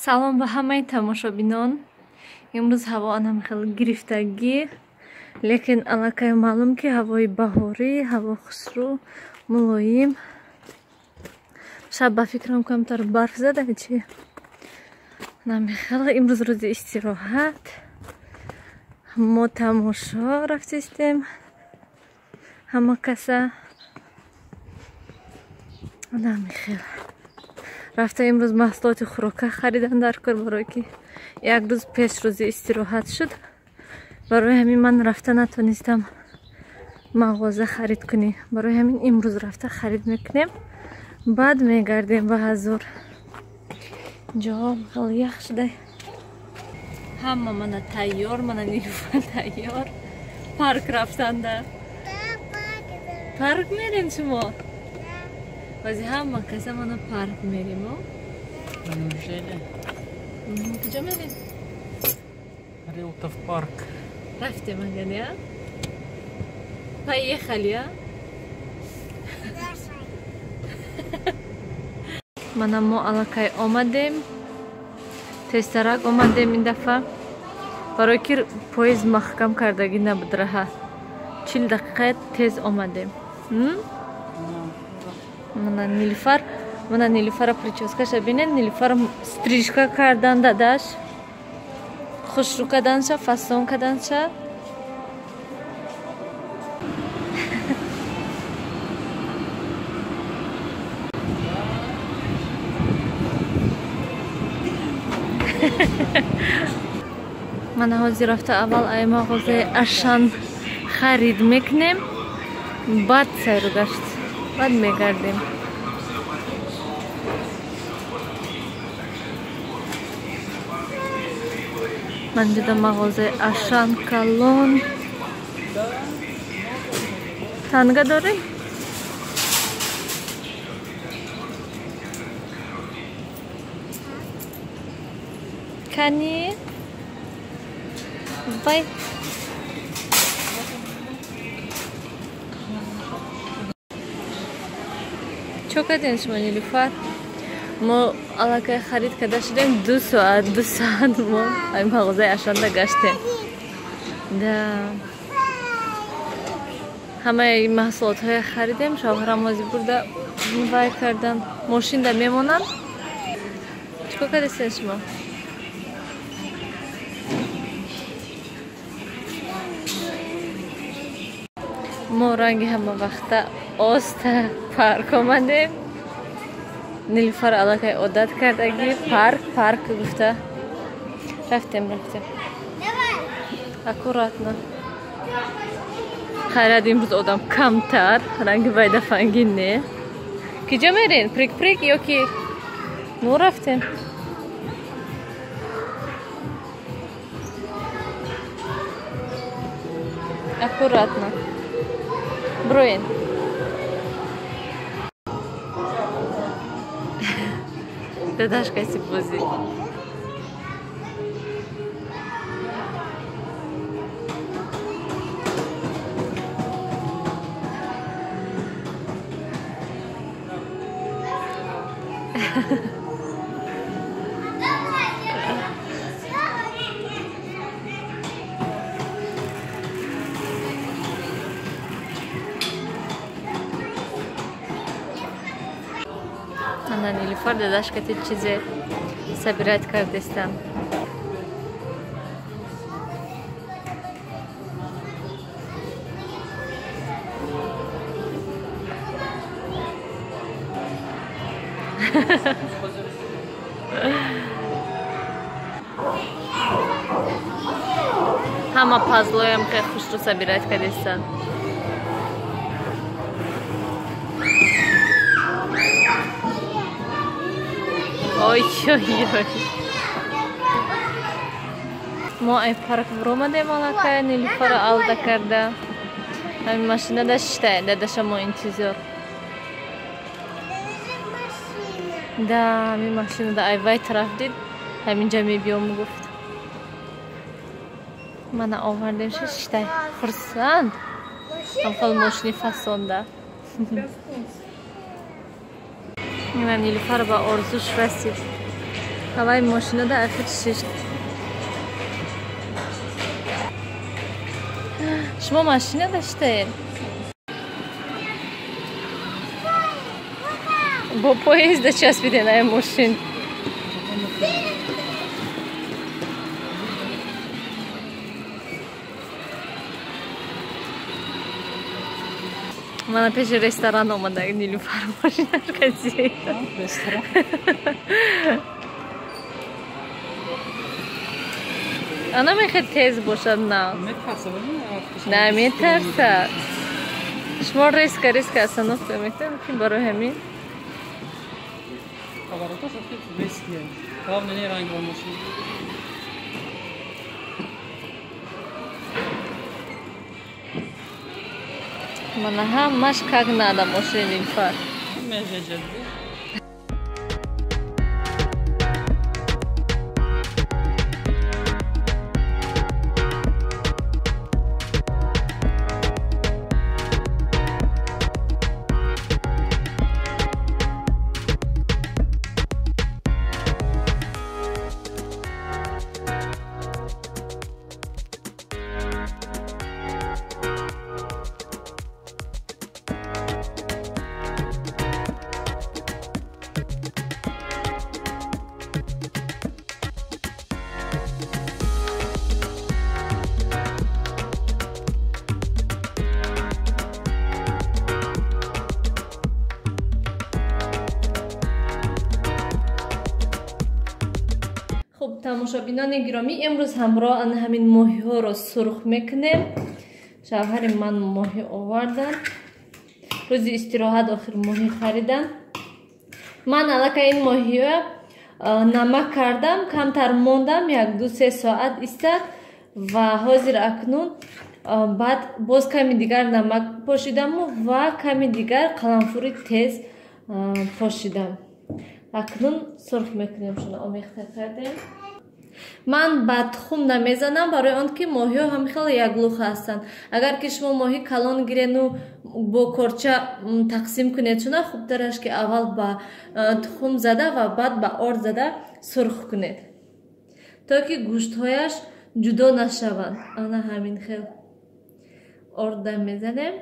салом ба ҳамаи тамошобинон. имрӯз ҳаво анамхел гирифтагӣ, лекин аллакай маълум ки ҳавои баҳорӣ, ҳаво хусрӯ, мулоим. шаб ба фикрам камтар барф зада чи намехел. имрӯз рӯзи истироҳат, мо тамошо рафтистем ҳама каса. намехел рафта имрӯз маҳсулоти хӯрока харидан дар кор, барое ки як рӯз пеш рӯзи истироҳат шуд. барои ҳамин ман рафта натонистам мағоза харид кунӣ. барои ҳамин имрӯз рафта харид мекунем, баъд мегардем ба ҳазур. ҷо хеле ях шудай. ҳама мана тайёр, мана Нилуфар тайёр. Парк рафтанда. Парк мерем шумо? баъзи ҳама каса мана парк мерем. куҷо мерем? Рилтов парк. рафтем агар я? Поехали, а? мана мо аллакай омадем. Тезтарак омадем ин дафъа, барое ки поезд маҳкам кардагӣ набуд раҳа. 40 дақиқа тез омадем. мана Нилуфара прическаша бинед. Нилуфара стрижка кардан дадаш, хушрӯ каданша, фасон каданша. мана ҳозир рафта аввал ай мағозаи Ашан харид мекунем, баъд сайру гашт, баъд мегардем. ман ҷуда мағозаи Ашан калон танга дорем. кани вай чо кардем шумо Нилуфар? мо аллакай харид карда шудем. 2 соат мо ай мағозаи Ашанда гаштем. да ҳамаи маҳсулотҳоя харидем. шавҳарам ҳозир бурда вай кардан, мошинда мемонам. чикор кардестен шумо? мо ранги ҳама вақта оста парк омадем. Нилуфар аллакай одат кардагӣ парк гуфта. рафтем аккуратно. хайрат имрӯз одам камтар, ранги вайда фангин не. киҷо мерен? прик ё ки мо рафтем? аккуратно броен. дадашкаси бозӣ. мана Нилуфар дадашкати чизе собирать кардестам. ҳама пазлоям хеле хушрӯ собирать кардестам. ой мо ай парк вромадем. аллакай Нилуфара алда карда. ҳамин машина даштай дадаша мо интизор. да ҳамин машинада ай вай тараф дид, ҳаминҷа мебиём гуфт. мана овардем шиштай хурсанд. ҳамхел мошини фасонда. мана Нилуфар ба орзуш расид. ҳаваи мошинада ахир шиш. шумо машина даштаед? бо поезда часпиден ай мошин. мана пеши ресторан омада Нилуфар машинашка зиеда. Ресторан? она мехед тез бошад на. Метарса вали? на метарса. шумо риска асанохта мектаб ки барои ҳамин Повороташ ахир риския. Главное не ранг ба машин. мана ҳамаш как надо мошини Нилуфар. Межеҷад. тамошобинони гиромӣ, имрӯз ҳамроҳ ана ҳамин моҳиҳоро сурх мекунем. шавҳари ман моҳӣ овардан. рӯзи истироҳат охир моҳӣ харидам. ман аллакай ин моҳиҳо намак кардам, камтар мондам, 1-2-3 соат истад ва ҳозир акнун баъд боз ками дигар намак пошидаму ва ками дигар қаламфури тез пошидам. акнун сурх мекунем, шуно омехта кардем. ман ба тухм намезанам, барои он ки моҳиҳо ҳам хеле яклух ҳастанд. агар ки шумо моҳӣ калон гирену бо корча тақсим кунед, шуна хубтараш ки аввал ба тухм зада ва баъд ба орд зада сурх кунед, то ки гӯштҳояш ҷудо нашаванд. ана ҳамин хел орда мезанем.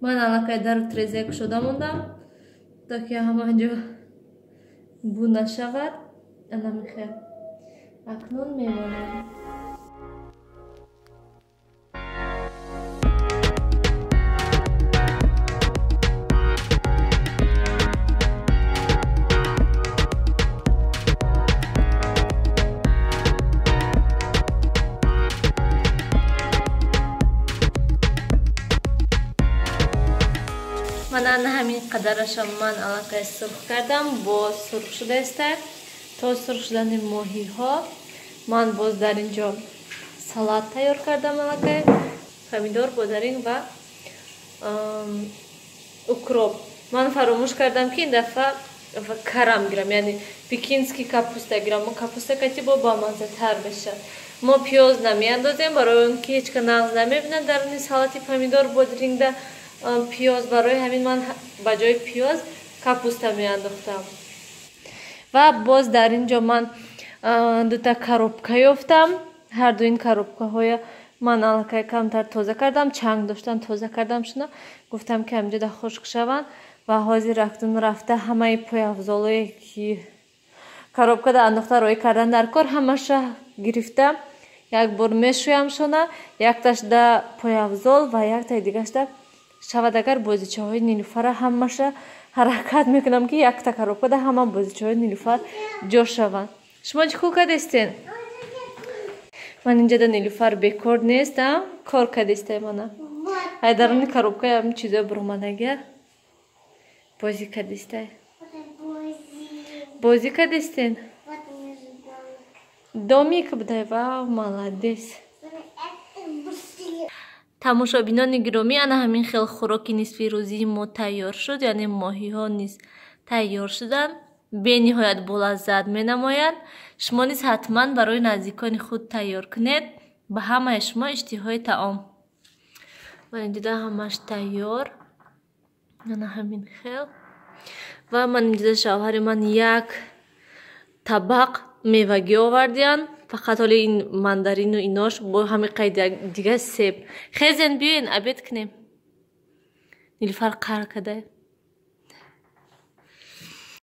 ман аллакай дару треза кушода мондам, то ки ҳама ҷо бу нашавад. ана михел акнун мемонем. ман ана ҳамин қадарашам ман аллакай сурх кардам, бо сурх шудааста. то сурх шудани моҳиҳо ман боз дар инҷо салат тайёр кардам. аллакай помидор, бодаринг ва укроп. ман фаромӯш кардам ки ин дафъа карам гирам, яъне пекинский капуста гирам. мо капуста кати бо бамаззатар мешавад. мо пиёз намеандозем, барои он ки ҳеч ка нағз намебинад дар уни салати помидор бодрингда пиёз. барои ҳамин ман ба ҷои пиёз капуста меандохтам. ва боз дар инҷо ман дута коробка ёфтам. ҳарду ин коробкаҳоя ман аллакай камтар тоза кардам, чанг доштан тоза кардам. шуна гуфтам ки ҳамҷода хушк шаванд ва ҳозир акнун рафта ҳамаи пойафзолое ки коробкада андохта роӣ кардан дар кор ҳамаша гирифта як бор мешӯям. шуна якташ да пойафзол ва яктаи дигарашда шавад. агар бозичаҳои Нилуфара ҳамаша ҳаракат мекунам ки якта коробкада ҳама бозичаҳои Нилуфар ҷо шаванд. шумо чӣ кор кардестен? ман инҷода Нилуфар бекор нестам, кор кардестем. мана ай дар уни коробка ҳам чизо биромадага бозӣ кардестай. бозӣ кардестен? домик будай. вау, маладес. тамошобинони гиромӣ, ана ҳамин хел хӯроки нисфи рӯзии мо тайёр шуд, яъне моҳиҳо низ тайёр шуданд. бениҳоят болаззат менамояд. шумо низ ҳатман барои наздикони худ тайёр кунед. ба ҳамаи шумо иштиҳои таом. ман инҷода ҳамаш тайёр. ана ҳамин хел. ва ман инҷода шавҳари ман як табақ мевагӣ овардиян, фақат ҳоли ин мандарину инош бо ҳами қайди дига себ. Хезен биёин абед кунем. Нилуфар қар кадай.